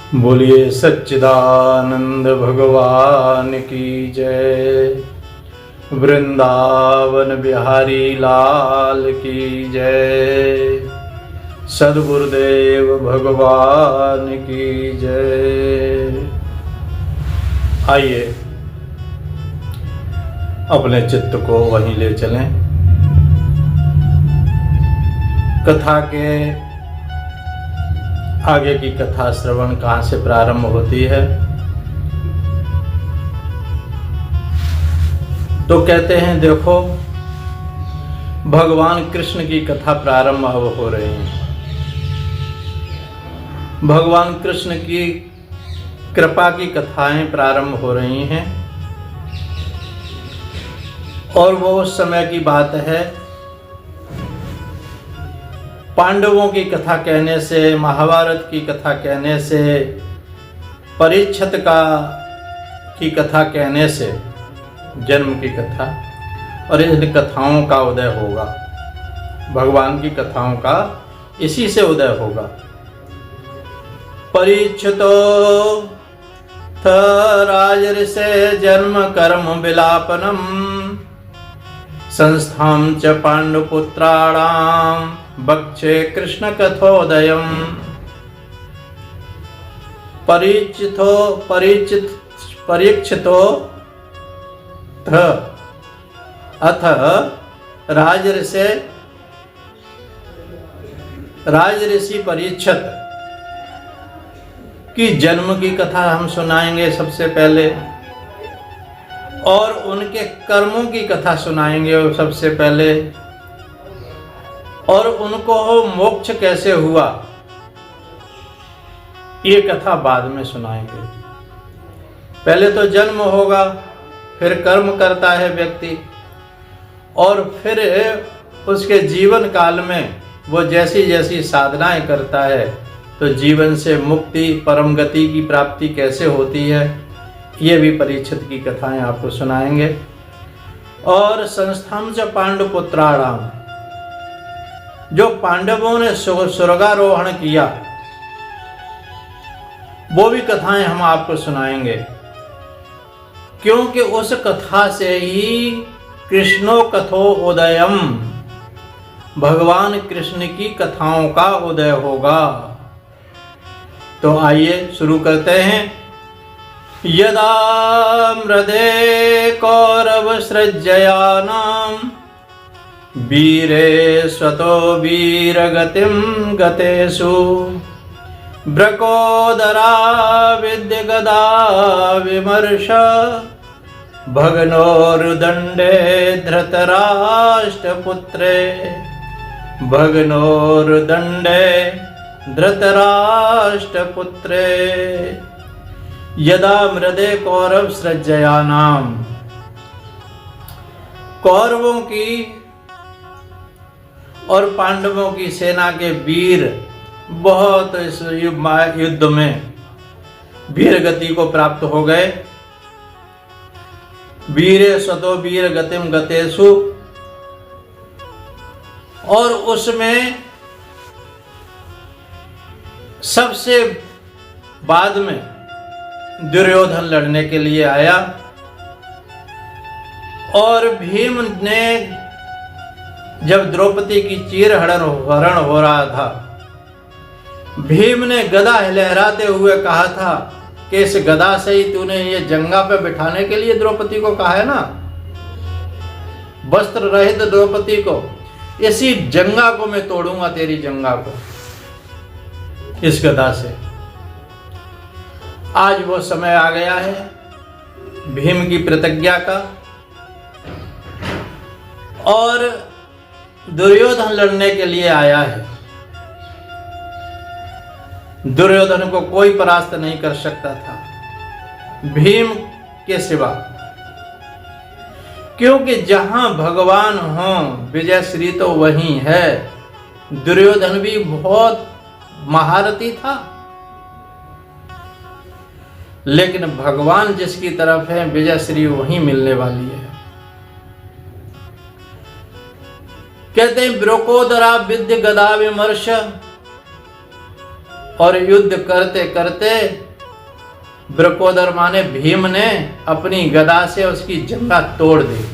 बोलिए सच्चिदानंद भगवान की जय। वृंदावन बिहारी लाल की जय। सद्गुरुदेव भगवान की जय। आइए अपने चित्त को वहीं ले चलें। कथा के आगे की कथा श्रवण कहाँ से प्रारंभ होती है? तो कहते हैं देखो, भगवान कृष्ण की कथा प्रारंभ अब हो रही है। भगवान कृष्ण की कृपा की कथाएं प्रारंभ हो रही हैं और वो उस समय की बात है। पांडवों की कथा कहने से, महाभारत की कथा कहने से, परीक्षित की कथा कहने से जन्म की कथा और इन कथाओं का उदय होगा। भगवान की कथाओं का इसी से उदय होगा। परीक्षितो थ राजर्षे जन्म कर्म विलापनम संस्थां च पांडुपुत्राणाम बक्षे कृष्ण कथोदयम्। परीक्षितो अथ राजऋषि परीक्षित की जन्म की कथा हम सुनाएंगे सबसे पहले, और उनके कर्मों की कथा सुनाएंगे सबसे पहले, और उनको मोक्ष कैसे हुआ ये कथा बाद में सुनाएंगे। पहले तो जन्म होगा, फिर कर्म करता है व्यक्ति, और फिर उसके जीवन काल में वो जैसी जैसी साधनाएं करता है तो जीवन से मुक्ति, परम गति की प्राप्ति कैसे होती है, ये भी परीक्षित की कथाएं आपको सुनाएंगे। और संस्थां च पांडुपुत्राणाम, जो पांडवों ने स्वर्गारोहण किया वो भी कथाएं हम आपको सुनाएंगे, क्योंकि उस कथा से ही कृष्णो कथो उदयम, भगवान कृष्ण की कथाओं का उदय होगा। तो आइए शुरू करते हैं। यदा मृदे कौरव सृज्ययानाम वीरे स्वतो वीरगतिं गतेषु ब्रकोदरा विद्यगदा विमर्श भगनोरुदण्डे धृतराष्ट्रपुत्रे भगनोरुदण्डे धृतराष्ट्रपुत्रे। यदा मृदे कौरव सृज्ययानाम, कौरवों की और पांडवों की सेना के वीर बहुत इस युद्ध में वीर गति को प्राप्त हो गए। वीरे स्वतो वीर गतिम गतेषु, और उसमें सबसे बाद में दुर्योधन लड़ने के लिए आया, और भीम ने जब द्रौपदी की चीरहरण हो रहा था, भीम ने गदा लहराते हुए कहा था कि इस गदा से ही तूने ये जंगा पे बिठाने के लिए द्रौपदी को कहा है ना, वस्त्र रहित द्रौपदी को, इसी जंगा को मैं तोड़ूंगा, तेरी जंगा को, इस गदा से। आज वो समय आ गया है भीम की प्रतिज्ञा का, और दुर्योधन लड़ने के लिए आया है। दुर्योधन को कोई परास्त नहीं कर सकता था भीम के सिवा, क्योंकि जहां भगवान हो विजय श्री तो वहीं है। दुर्योधन भी बहुत महारथी था, लेकिन भगवान जिसकी तरफ है विजय श्री वहीं मिलने वाली है। कहते हैं ब्रकोदरा विद्य गदा विमर्श, और युद्ध करते करते वृकोदर माने भीम ने अपनी गदा से उसकी जंघा तोड़ दी।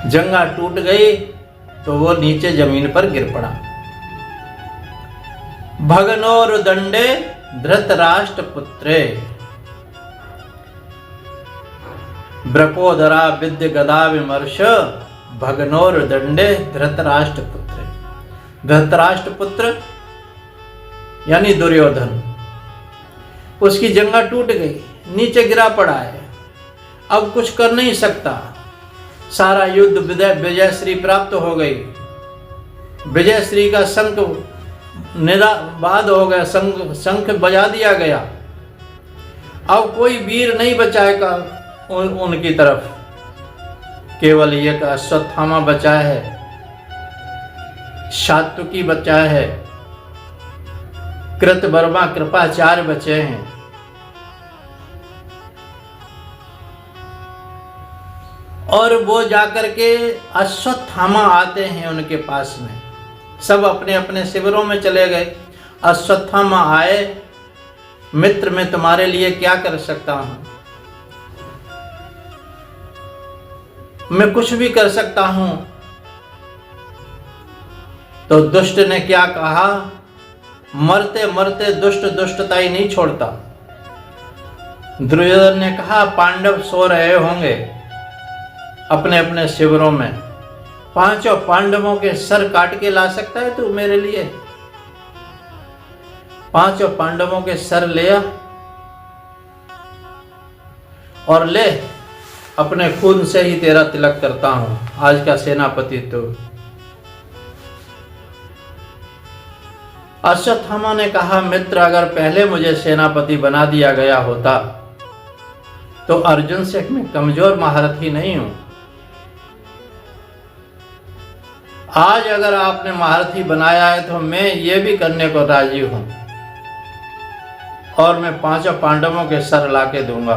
जंघा टूट गई तो वो नीचे जमीन पर गिर पड़ा। भगनोर दंडे धृतराष्ट्र पुत्रे, वृकोदरा विद्य गदा विमर्श, भगनोर दंडे धृतराष्ट्र पुत्रे। धृतराष्ट्र पुत्र यानी दुर्योधन, उसकी जंघा टूट गई, नीचे गिरा पड़ा है, अब कुछ कर नहीं सकता। सारा युद्ध विजय श्री प्राप्त हो गई, विजय श्री का शंख निराबाद हो गया, शंख बजा दिया गया। अब कोई वीर नहीं बचाएगा उनकी तरफ, केवल एक अश्वत्थामा बचा है, सात्विकी बचा है, कृतवर्मा कृपाचार्य बचे हैं। और वो जाकर के अश्वत्थामा आते हैं उनके पास में, सब अपने अपने शिविरों में चले गए। अश्वत्थामा आए, मित्र मैं तुम्हारे लिए क्या कर सकता हूं, मैं कुछ भी कर सकता हूं। तो दुष्ट ने क्या कहा, मरते मरते दुष्ट दुष्टता ही नहीं छोड़ता। दुर्योधन ने कहा पांडव सो रहे होंगे अपने अपने शिविरों में, पांचों पांडवों के सर काट के ला सकता है तू मेरे लिए? पांचों पांडवों के सर ले आ और ले, अपने खून से ही तेरा तिलक करता हूं, आज का सेनापति तू। अश्वत्थामा ने कहा मित्र अगर पहले मुझे सेनापति बना दिया गया होता तो अर्जुन से मैं कमजोर महारथी नहीं हूं। आज अगर आपने महारथी बनाया है तो मैं ये भी करने को राजी हूं, और मैं पांचों पांडवों के सर लाके दूंगा।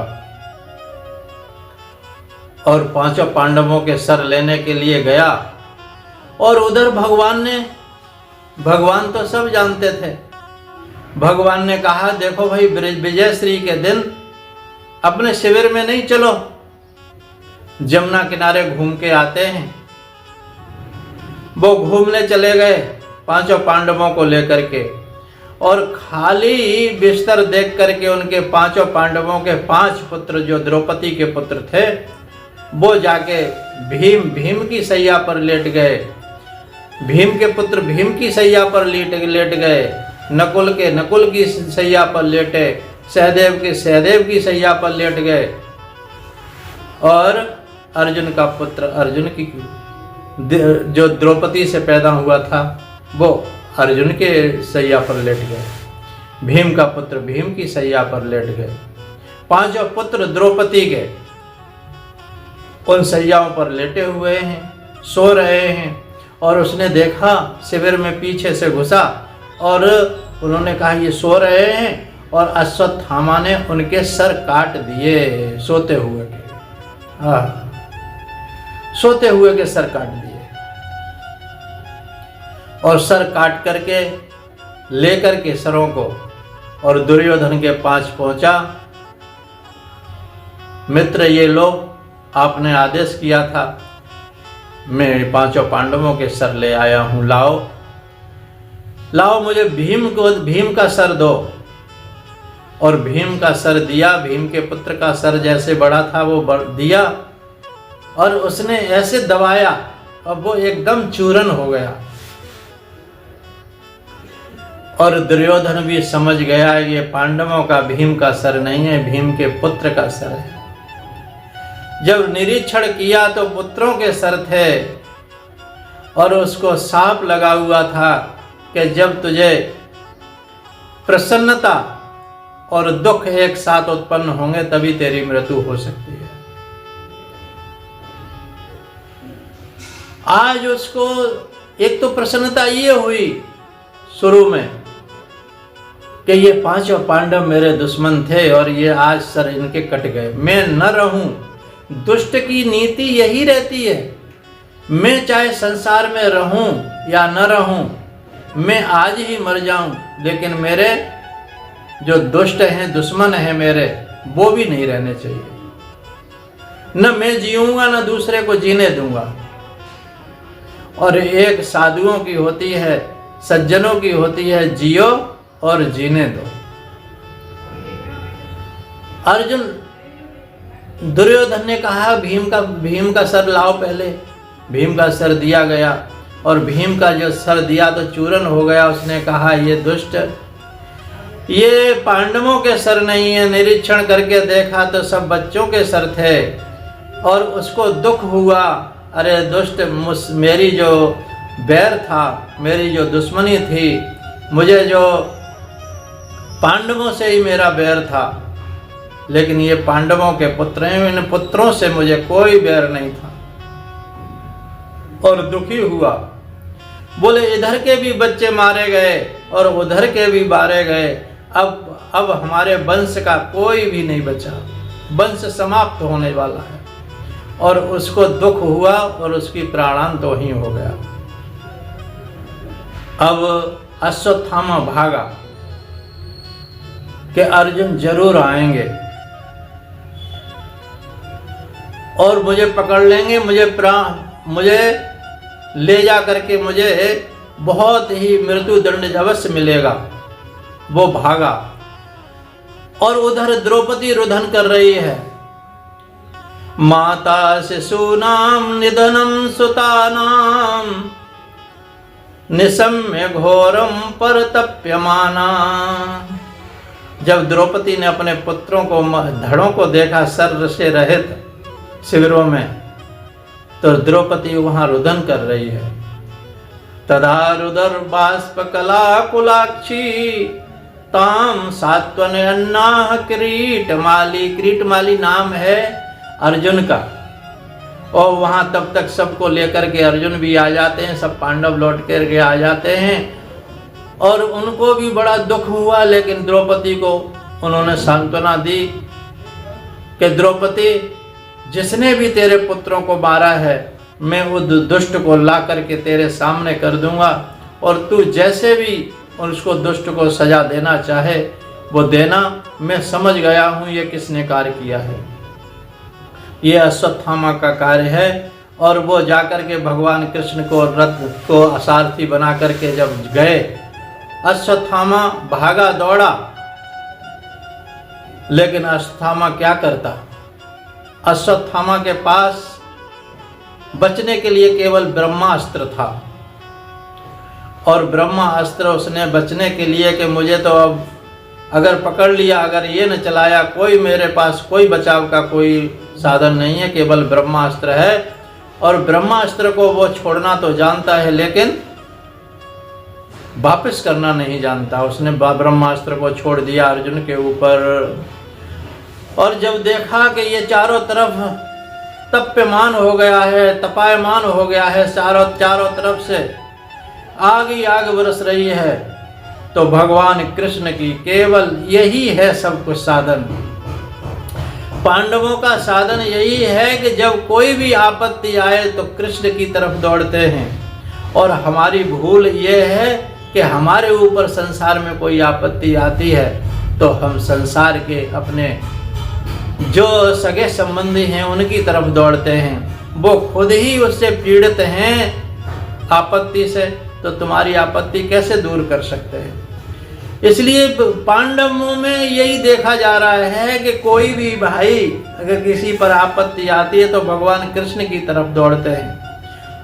और पांचों पांडवों के सर लेने के लिए गया, और उधर भगवान तो सब जानते थे। भगवान ने कहा देखो भाई विजय श्री के दिन अपने शिविर में नहीं चलो, जमुना किनारे घूम के आते हैं। वो घूमने चले गए पांचों पांडवों को लेकर के, और खाली बिस्तर देख करके उनके पांचों पांडवों के 5 पुत्र जो द्रौपदी के पुत्र थे वो जाके भीम की सैया पर लेट गए। भीम के पुत्र भीम की सैया पर लेट गए, नकुल की सैया पर लेटे, सहदेव की सैया पर लेट गए, और अर्जुन का पुत्र अर्जुन की जो द्रौपदी से पैदा हुआ था वो अर्जुन के सैया पर लेट गए। भीम का पुत्र भीम की सैया पर लेट गए। पांचों पुत्र द्रौपदी के उन सैयाओं पर लेटे हुए हैं, सो रहे हैं। और उसने देखा शिविर में पीछे से घुसा, और उन्होंने कहा ये सो रहे हैं, और अश्वत्थामा ने उनके सर काट दिए सोते हुए के। सोते हुए के सर काट दिए, और सर काट करके लेकर के सरों को और दुर्योधन के पास पहुंचा। मित्र ये लो, आपने आदेश किया था, मैं पांचों पांडवों के सर ले आया हूं, लाओ मुझे भीम का सर दो। और भीम का सर दिया, भीम के पुत्र का सर जैसे बड़ा था वो दिया, और उसने ऐसे दबाया और वो एकदम चूरन हो गया। और दुर्योधन भी समझ गया ये पांडवों का भीम का सर नहीं है, भीम के पुत्र का सर है। जब निरीक्षण किया तो पुत्रों के सर थे, और उसको साफ लगा हुआ था कि जब तुझे प्रसन्नता और दुख एक साथ उत्पन्न होंगे तभी तेरी मृत्यु हो सकती है। आज उसको एक तो प्रसन्नता ये हुई शुरू में कि ये पांचों पांडव मेरे दुश्मन थे और ये आज सर इनके कट गए, मैं न रहूं। दुष्ट की नीति यही रहती है, मैं चाहे संसार में रहूं या न रहूं, मैं आज ही मर जाऊं, लेकिन मेरे जो दुष्ट हैं, दुश्मन हैं मेरे, वो भी नहीं रहने चाहिए। न मैं जीऊंगा न दूसरे को जीने दूंगा। और एक साधुओं की होती है, सज्जनों की होती है, जियो और जीने दो। अर्जुन, दुर्योधन ने कहा भीम का सर लाओ पहले। भीम का सर दिया गया और भीम का जो सर दिया तो चूरन हो गया। उसने कहा ये दुष्ट, ये पांडवों के सर नहीं है। निरीक्षण करके देखा तो सब बच्चों के सर थे और उसको दुख हुआ। अरे दुष्ट, मेरी जो बैर था, मेरी जो दुश्मनी थी, मुझे जो पांडवों से ही मेरा बैर था, लेकिन ये पांडवों के पुत्र हैं, इन पुत्रों से मुझे कोई बैर नहीं था। और दुखी हुआ। बोले इधर के भी बच्चे मारे गए और उधर के भी मारे गए। अब हमारे वंश का कोई भी नहीं बचा, वंश समाप्त होने वाला है। और उसको दुख हुआ और उसकी प्राणांत तो ही हो गया। अब अश्वत्थामा भागा कि अर्जुन जरूर आएंगे और मुझे पकड़ लेंगे, मुझे ले जा करके मुझे बहुत ही मृत्यु दंड अवश्य मिलेगा। वो भागा और उधर द्रौपदी रुदन कर रही है। माता शिशूनाम निधनम सुतानाम निशम्य घोरम परतप्यमाना। जब द्रौपदी ने अपने पुत्रों को, धड़ों को देखा सर से रहित शिविरों में, तो द्रौपदी वहां रुदन कर रही है। तदा रुदर बाष्प कला कुलाक्षी ताम सात्वन अन्ना किरीटमाली। किरीटमाली नाम है अर्जुन का। और वहां तब तक सबको लेकर के अर्जुन भी आ जाते हैं, सब पांडव लौट कर के आ जाते हैं और उनको भी बड़ा दुख हुआ। लेकिन द्रौपदी को उन्होंने सांत्वना दी कि द्रौपदी, जिसने भी तेरे पुत्रों को मारा है, मैं उस दुष्ट को ला करके तेरे सामने कर दूंगा और तू जैसे भी उसको दुष्ट को सजा देना चाहे वो देना। मैं समझ गया हूं ये किसने कार्य किया है। ये अश्वत्थामा का कार्य है। और वो जाकर के भगवान कृष्ण को रथ को सारथी बना करके जब गए, अश्वत्थामा भागा दौड़ा, लेकिन अश्वत्थामा क्या करता? अश्वत्थामा के पास बचने के लिए केवल ब्रह्मास्त्र था। और ब्रह्मास्त्र उसने बचने के लिए कि मुझे तो अब अगर पकड़ लिया, अगर ये न चलाया, कोई मेरे पास कोई बचाव का कोई साधन नहीं है, केवल ब्रह्मास्त्र है। और ब्रह्मास्त्र को वो छोड़ना तो जानता है, लेकिन वापस करना नहीं जानता। उसने ब्रह्मास्त्र को छोड़ दिया अर्जुन के ऊपर। और जब देखा कि ये चारों तरफ तप्यमान हो गया है, तपायमान हो गया है, चारों तरफ से आग ही आग बरस रही है, तो भगवान कृष्ण की केवल यही है सब कुछ साधन। पांडवों का साधन यही है कि जब कोई भी आपत्ति आए तो कृष्ण की तरफ दौड़ते हैं। और हमारी भूल ये है कि हमारे ऊपर संसार में कोई आपत्ति आती है तो हम संसार के अपने जो सगे संबंधी हैं उनकी तरफ दौड़ते हैं। वो खुद ही उससे पीड़ित हैं आपत्ति से, तो तुम्हारी आपत्ति कैसे दूर कर सकते हैं? इसलिए पांडवों में यही देखा जा रहा है कि कोई भी भाई अगर किसी पर आपत्ति आती है तो भगवान कृष्ण की तरफ दौड़ते हैं,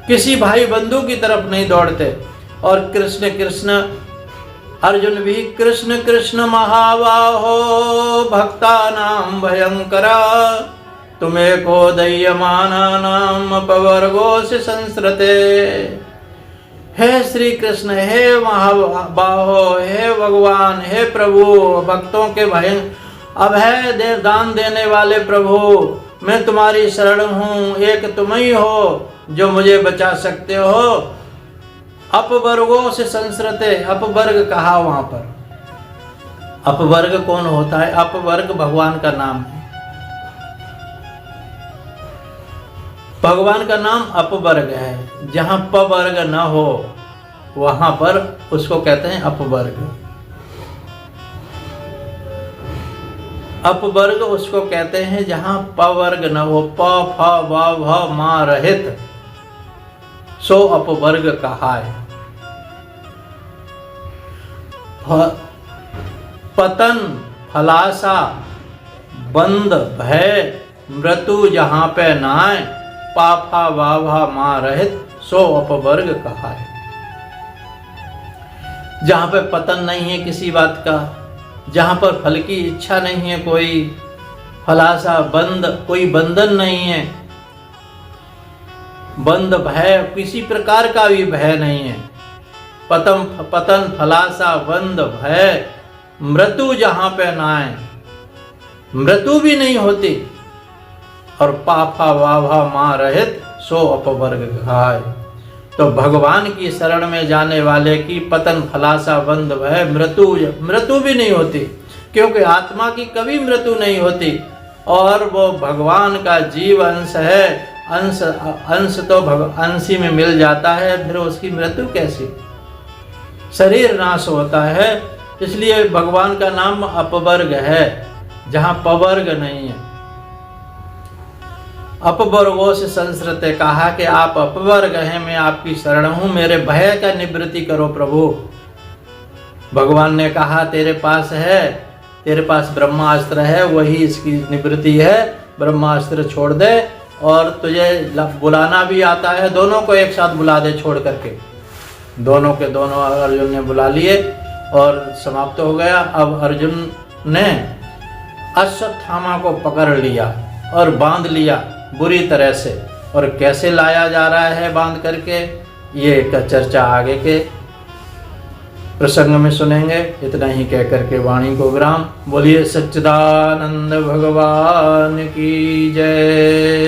किसी भाई बंधु की तरफ नहीं दौड़ते। और कृष्ण कृष्ण, अर्जुन भी कृष्ण कृष्ण महाबाहो भक्तानां भयंकरा तुम्हें को दह्यमानानां अपवर्गोऽसि संसृते। हे श्री कृष्ण, हे महाबाहो, हे भगवान, हे प्रभु, भक्तों के अभय दान देने वाले प्रभु, मैं तुम्हारी शरण हूँ। एक तुम ही हो जो मुझे बचा सकते हो। अपवर्गों से संसृते, अपवर्ग कहा वहां पर। अपवर्ग कौन होता है? अपवर्ग भगवान का नाम है। भगवान का नाम अपवर्ग है। जहां पवर्ग न हो वहां पर उसको कहते हैं अपवर्ग। अपवर्ग उसको कहते हैं जहां पवर्ग न हो, प फ व भ मा रहित, सो अपवर्ग कहा है। पतन, फलासा, बंद, भय, मृत्यु जहां पे नाय, पाफा वाभा मा रहित, सो अपवर्ग कहा है। जहां पे पतन नहीं है किसी बात का, जहां पर फल की इच्छा नहीं है, कोई फलासा, बंद, कोई बंधन नहीं है, बंद, भय, किसी प्रकार का भी भय नहीं है, पतन, फलासा, बंद, भय, मृत्यु जहां पे ना है, मृत्यु भी नहीं होती, और पाफा वाभा मा रहित, सो अपवर्ग कहा है। तो भगवान की शरण में जाने वाले की पतन, फलासा, बंद, भय, मृत्यु भी नहीं होती, क्योंकि आत्मा की कभी मृत्यु नहीं होती, और वो भगवान का जीव अंश है। अंश तो अंशी में मिल जाता है, फिर उसकी मृत्यु कैसी? शरीर नाश होता है, इसलिए भगवान का नाम अपवर्ग है, जहां पवर्ग नहीं है। अपवर्गों से संस्कृत कहा कि आप अपवर्ग हैं, मैं आपकी शरण हूं, मेरे भय का निवृत्ति करो प्रभु। भगवान ने कहा तेरे पास है, तेरे पास ब्रह्मास्त्र है, वही इसकी निवृत्ति है, ब्रह्मास्त्र छोड़ दे, और तुझे बुलाना भी आता है, दोनों को एक साथ बुला दे छोड़ करके। दोनों के दोनों अर्जुन ने बुला लिए और समाप्त हो गया। अब अर्जुन ने अश्वत्थामा को पकड़ लिया और बांध लिया बुरी तरह से, और कैसे लाया जा रहा है बांध करके, ये एक चर्चा आगे के प्रसंग में सुनेंगे। इतना ही कह करके वाणी को विराम। बोलिए सच्चिदानंद भगवान की जय।